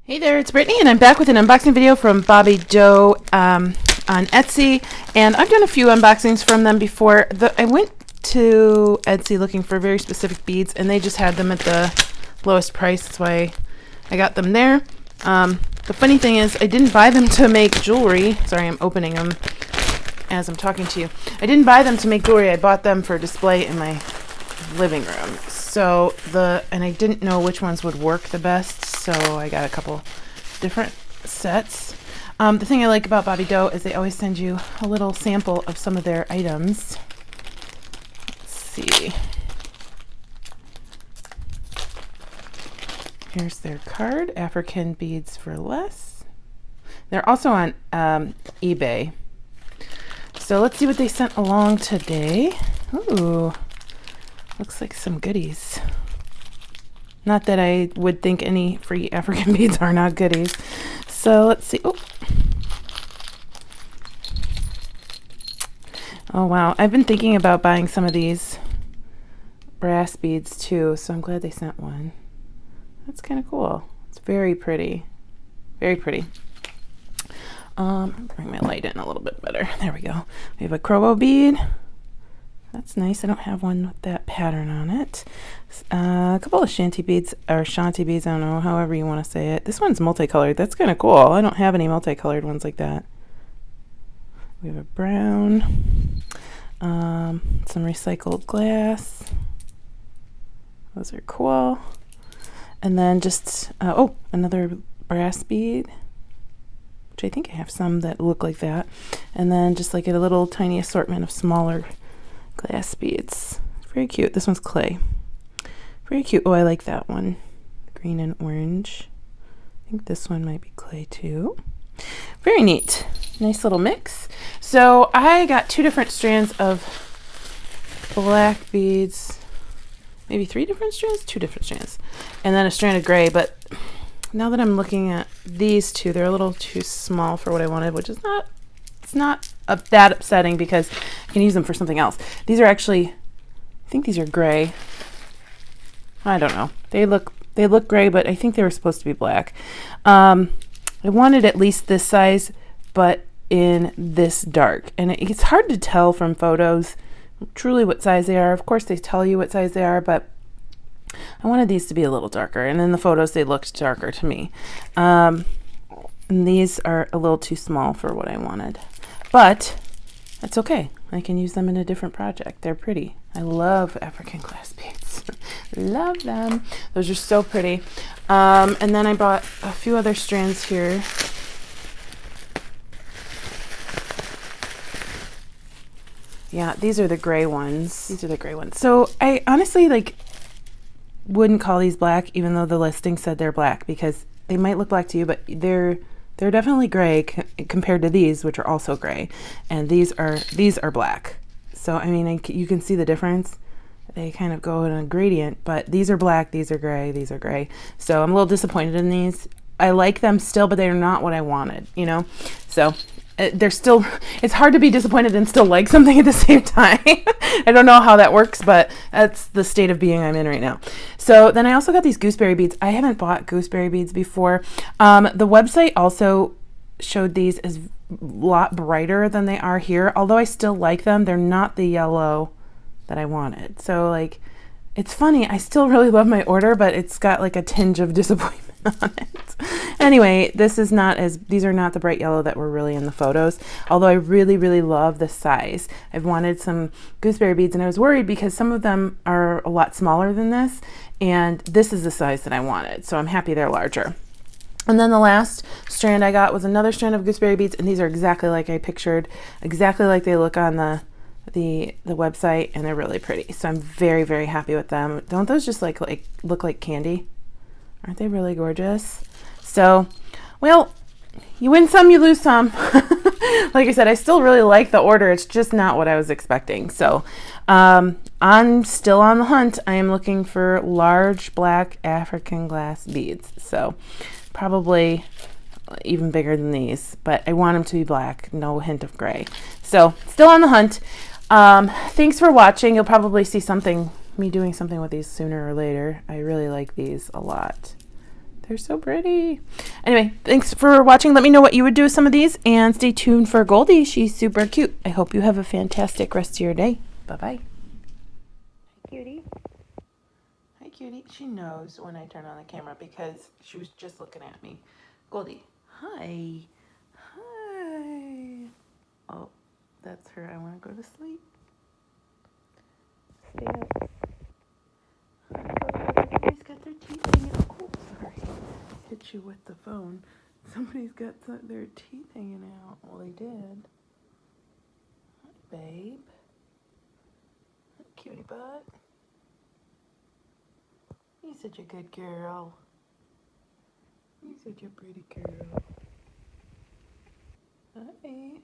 Hey there, it's Brittany, and I'm back with an unboxing video from Bobbydoe on Etsy, and I've done a few unboxings from them before. I went to Etsy looking for very specific beads, and they just had them at the lowest price. That's why I got them there. The funny thing is, I didn't buy them to make jewelry. Sorry, I'm opening them as I'm talking to you. I didn't buy them to make jewelry. I bought them for display in my living room. So and I didn't know which ones would work the best, so I got a couple different sets. The thing I like about Bobbydoe is they always send you a little sample of some of their items. Let's see. Here's their card, African Beads for Less. They're also on eBay. So let's see what they sent along today. Ooh. Looks like some goodies. Not that I would think any free African beads are not goodies. So let's see. Oh wow. I've been thinking about buying some of these brass beads too, so I'm glad they sent one. That's kind of cool. It's very pretty. Very pretty. Bring my light in a little bit better. There we go. We have a crow bead. That's nice. I don't have one with that pattern on it. A couple of shanty beads, or shanty beads, I don't know, however you want to say it. This one's multicolored. That's kind of cool. I don't have any multicolored ones like that. We have a brown, some recycled glass. Those are cool. And then just, another brass bead, which I think I have some that look like that. And then just like a little tiny assortment of smaller glass beads. Very cute. This one's clay. Very cute. Oh, I like that one. Green and orange. I think this one might be clay too. Very neat. Nice little mix. So I got two different strands of black beads. Maybe three different strands? Two different strands. And then a strand of gray. But now that I'm looking at these two, they're a little too small for what I wanted, which is not that upsetting because I can use them for something else. These are actually, I think these are gray. I don't know. They look gray, but I think they were supposed to be black. I wanted at least this size, but in this dark. And it's hard to tell from photos truly what size they are. Of course, they tell you what size they are, but I wanted these to be a little darker. And in the photos, they looked darker to me. And these are a little too small for what I wanted. But that's okay. I can use them in a different project. They're pretty. I love African glass beads. Love them. Those are so pretty. And then I bought a few other strands here. Yeah, these are the gray ones. These are the gray ones. So I honestly wouldn't call these black, even though the listing said they're black, because they might look black to you, but they're definitely gray compared to these, which are also gray, and these are black. So I mean, you can see the difference. They kind of go in a gradient, but these are black, these are gray, these are gray. So I'm a little disappointed in these. I like them still, but they're not what I wanted, you know? So they're still, it's hard to be disappointed and still like something at the same time. I don't know how that works, but that's the state of being I'm in right now. So then I also got these gooseberry beads. I haven't bought gooseberry beads before. The website also showed these as a lot brighter than they are here, although I still like them. They're not the yellow that I wanted. So it's funny, I still really love my order, but it's got like a tinge of disappointment on it. Anyway, these are not the bright yellow that were really in the photos, although I really, really love the size. I've wanted some gooseberry beads, and I was worried because some of them are a lot smaller than this, and this is the size that I wanted, so I'm happy they're larger. And then the last strand I got was another strand of gooseberry beads, and these are exactly like I pictured, exactly like they look on the website, and they're really pretty. So I'm very, very happy with them. Don't those just look like candy? Aren't they really gorgeous? So, well, you win some, you lose some. Like I said, I still really like the order. It's just not what I was expecting. So I'm still on the hunt. I am looking for large black African glass beads. So probably even bigger than these, but I want them to be black, no hint of gray. So still on the hunt. Thanks for watching. You'll probably see me doing something with these sooner or later. I really like these a lot. They're so pretty. Anyway, thanks for watching. Let me know what you would do with some of these, and stay tuned for Goldie. She's super cute. I hope you have a fantastic rest of your day. Bye-bye. Hi, cutie. Hi, cutie. She knows when I turn on the camera because she was just looking at me. Goldie, hi. Hi. Oh, that's her. I want to go to sleep. Stay up. Somebody's got their teeth hanging out. Oh, sorry. Hit you with the phone. Somebody's got their teeth hanging out. Well, they did. Hi, babe. Cutie butt. You're such a good girl. You're such a pretty girl. Hi.